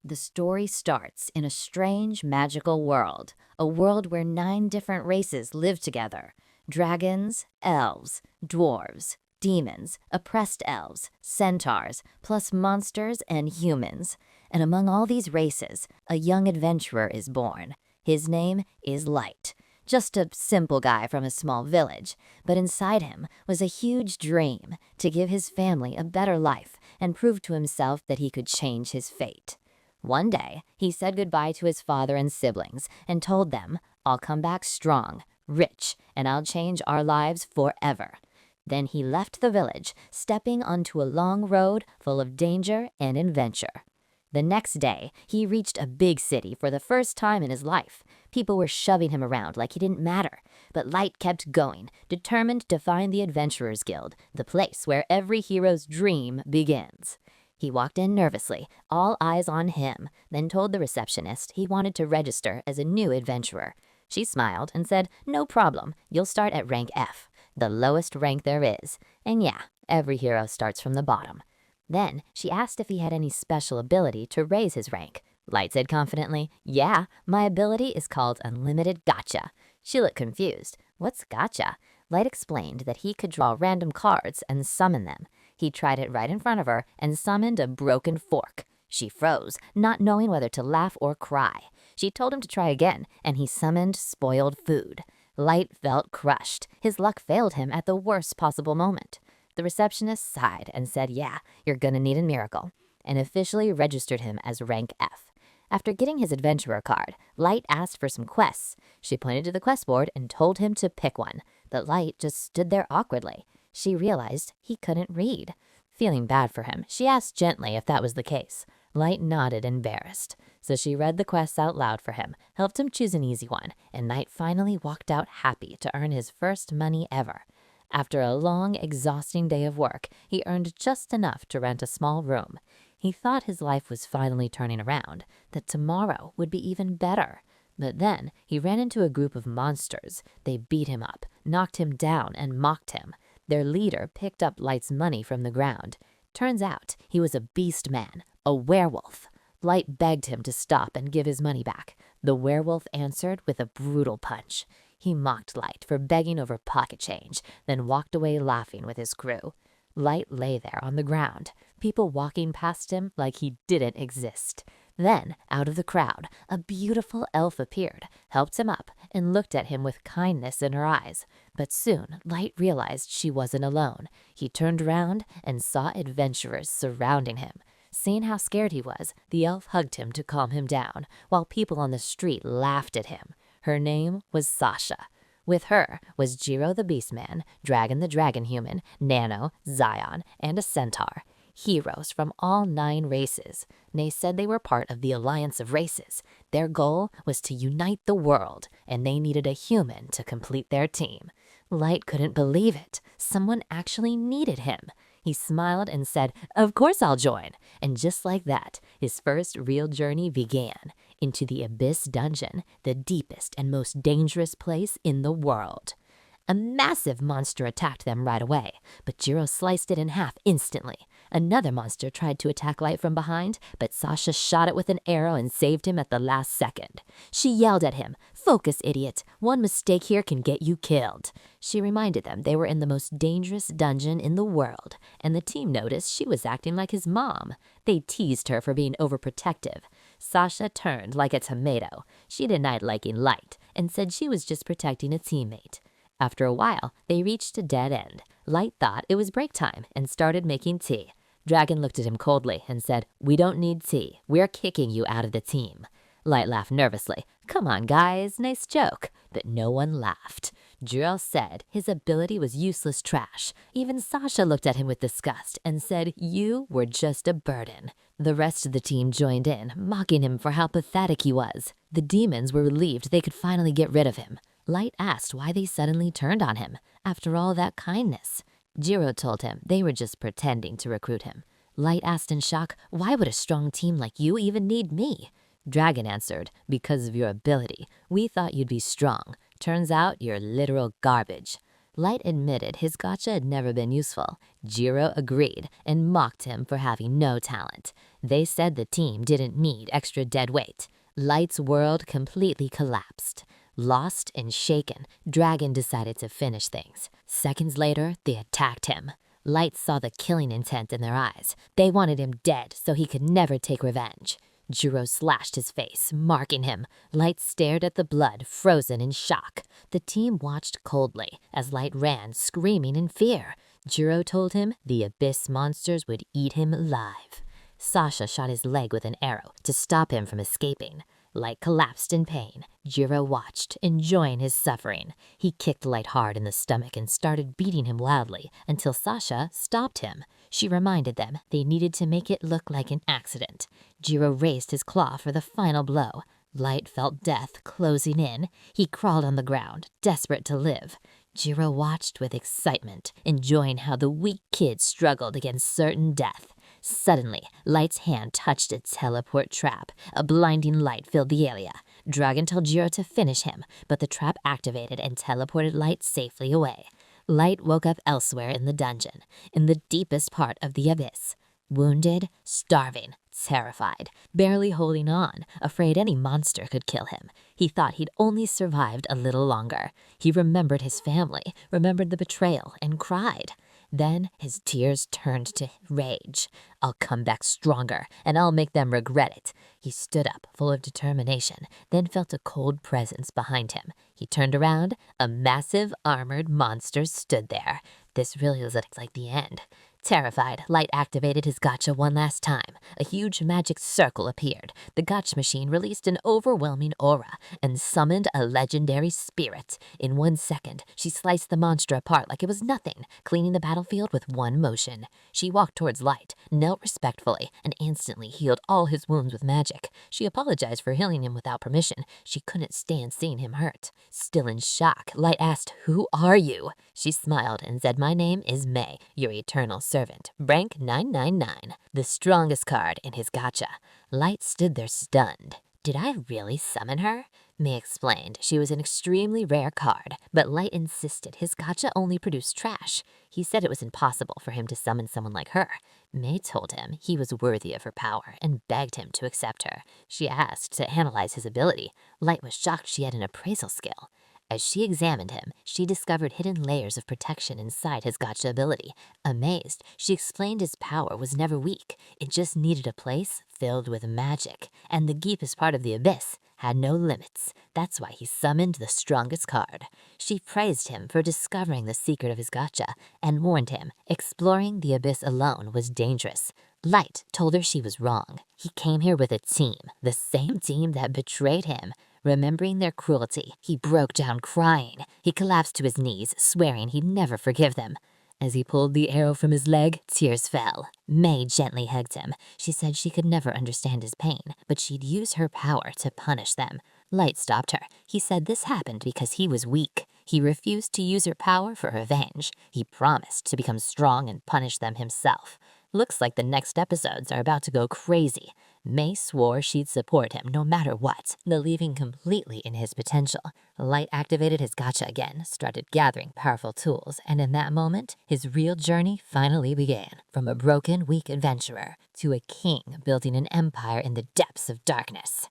The story starts in a strange, magical world, a world where 9 different races live together. Dragons, elves, dwarves, demons, oppressed elves, centaurs, plus monsters and humans. And among all these races, a young adventurer is born. His name is Light. Just a simple guy from a small village, but inside him was a huge dream to give his family a better life and prove to himself that he could change his fate. One day, he said goodbye to his father and siblings and told them, "I'll come back strong, rich, and I'll change our lives forever." Then he left the village, stepping onto a long road full of danger and adventure. The next day, he reached a big city for the first time in his life. People were shoving him around like he didn't matter, but Light kept going, determined to find the Adventurers Guild, the place where every hero's dream begins. He walked in nervously, all eyes on him, then told the receptionist he wanted to register as a new adventurer. She smiled and said, "No problem, you'll start at rank F, the lowest rank there is. And yeah, every hero starts from the bottom." Then she asked if he had any special ability to raise his rank. Light said confidently, "Yeah, my ability is called Unlimited Gacha." She looked confused. "What's Gacha?" Light explained that he could draw random cards and summon them. He tried it right in front of her and summoned a broken fork. She froze, not knowing whether to laugh or cry. She told him to try again, and he summoned spoiled food. Light felt crushed. His luck failed him at the worst possible moment. The receptionist sighed and said, "Yeah, you're gonna need a miracle," and officially registered him as rank F. After getting his adventurer card, Light asked for some quests. She pointed to the quest board and told him to pick one, but Light just stood there awkwardly. She realized he couldn't read. Feeling bad for him, she asked gently if that was the case. Light nodded, embarrassed. So she read the quests out loud for him, helped him choose an easy one, and Light finally walked out happy to earn his first money ever. After a long, exhausting day of work, he earned just enough to rent a small room. He thought his life was finally turning around, that tomorrow would be even better. But then he ran into a group of monsters. They beat him up, knocked him down, and mocked him. Their leader picked up Light's money from the ground. Turns out he was a beast man, a werewolf. Light begged him to stop and give his money back. The werewolf answered with a brutal punch. He mocked Light for begging over pocket change, then walked away laughing with his crew. Light lay there on the ground, people walking past him like he didn't exist. Then, out of the crowd, a beautiful elf appeared, helped him up, and looked at him with kindness in her eyes. But soon, Light realized she wasn't alone. He turned around and saw adventurers surrounding him. Seeing how scared he was, the elf hugged him to calm him down, while people on the street laughed at him. Her name was Sasha. With her was Jiro the Beastman, Dragon the Dragon Human, Nano, Zion, and a Centaur. Heroes from all 9 races. They said they were part of the Alliance of Races. Their goal was to unite the world, and they needed a human to complete their team. Light couldn't believe it. Someone actually needed him. He smiled and said, "Of course I'll join." And just like that, his first real journey began into the Abyss Dungeon, the deepest and most dangerous place in the world. A massive monster attacked them right away, but Jiro sliced it in half instantly. Another monster tried to attack Light from behind, but Sasha shot it with an arrow and saved him at the last second. She yelled at him, "Focus, idiot. One mistake here can get you killed." She reminded them they were in the most dangerous dungeon in the world, and the team noticed she was acting like his mom. They teased her for being overprotective. Sasha turned like a tomato. She denied liking Light and said she was just protecting a teammate. After a while, they reached a dead end. Light thought it was break time and started making tea. Dragon looked at him coldly and said, "We don't need tea. We're kicking you out of the team." Light laughed nervously. "Come on, guys, nice joke." But no one laughed. Jiro said his ability was useless trash. Even Sasha looked at him with disgust and said, "You were just a burden." The rest of the team joined in, mocking him for how pathetic he was. The demons were relieved they could finally get rid of him. Light asked why they suddenly turned on him, after all that kindness. Jiro told him they were just pretending to recruit him. Light asked in shock, "Why would a strong team like you even need me?" Dragon answered, "Because of your ability. We thought you'd be strong. Turns out you're literal garbage." Light admitted his gacha had never been useful. Jiro agreed and mocked him for having no talent. They said the team didn't need extra dead weight. Light's world completely collapsed. Lost and shaken, Dragon decided to finish things. Seconds later, they attacked him. Light saw the killing intent in their eyes. They wanted him dead so he could never take revenge. Jiro slashed his face, marking him. Light stared at the blood, frozen in shock. The team watched coldly as Light ran, screaming in fear. Jiro told him the abyss monsters would eat him alive. Sasha shot his leg with an arrow to stop him from escaping. Light collapsed in pain. Jiro watched, enjoying his suffering. He kicked Light hard in the stomach and started beating him loudly until Sasha stopped him. She reminded them they needed to make it look like an accident. Jiro raised his claw for the final blow. Light felt death closing in. He crawled on the ground, desperate to live. Jiro watched with excitement, enjoying how the weak kid struggled against certain death. Suddenly, Light's hand touched a teleport trap. A blinding light filled the area. Dragon told Jiro to finish him, but the trap activated and teleported Light safely away. Light woke up elsewhere in the dungeon, in the deepest part of the abyss. Wounded, starving, terrified, barely holding on, afraid any monster could kill him. He thought he'd only survived a little longer. He remembered his family, remembered the betrayal, and cried. Then his tears turned to rage. I'll come back stronger, and I'll make them regret it. He stood up, full of determination, then felt a cold presence behind him. He turned around. A massive, armored monster stood there. This really looked like the end. Terrified, Light activated his gacha one last time. A huge magic circle appeared. The gacha machine released an overwhelming aura and summoned a legendary spirit. In 1 second, she sliced the monster apart like it was nothing, cleaning the battlefield with one motion. She walked towards Light, knelt respectfully, and instantly healed all his wounds with magic. She apologized for healing him without permission. She couldn't stand seeing him hurt. Still in shock, Light asked, "Who are you?" She smiled and said, "My name is May, your eternal servant, rank 999, the strongest card in his gacha." Light stood there stunned. Did I really summon her? May explained she was an extremely rare card, but Light insisted his gacha only produced trash. He said it was impossible for him to summon someone like her. May told him he was worthy of her power and begged him to accept her. She asked to analyze his ability. Light was shocked she had an appraisal skill. As she examined him, she discovered hidden layers of protection inside his gacha ability. Amazed, she explained his power was never weak. It just needed a place filled with magic. And the deepest part of the abyss had no limits. That's why he summoned the strongest card. She praised him for discovering the secret of his gacha and warned him exploring the abyss alone was dangerous. Light told her she was wrong. He came here with a team, the same team that betrayed him. Remembering their cruelty, he broke down crying. He collapsed to his knees, swearing he'd never forgive them. As he pulled the arrow from his leg, tears fell. May gently hugged him. She said she could never understand his pain, but she'd use her power to punish them. Light stopped her. He said this happened because he was weak. He refused to use her power for revenge. He promised to become strong and punish them himself. Looks like the next episodes are about to go crazy. May swore she'd support him no matter what, believing completely in his potential. Light activated his gacha again, started gathering powerful tools, and in that moment, his real journey finally began. From a broken, weak adventurer to a king building an empire in the depths of darkness.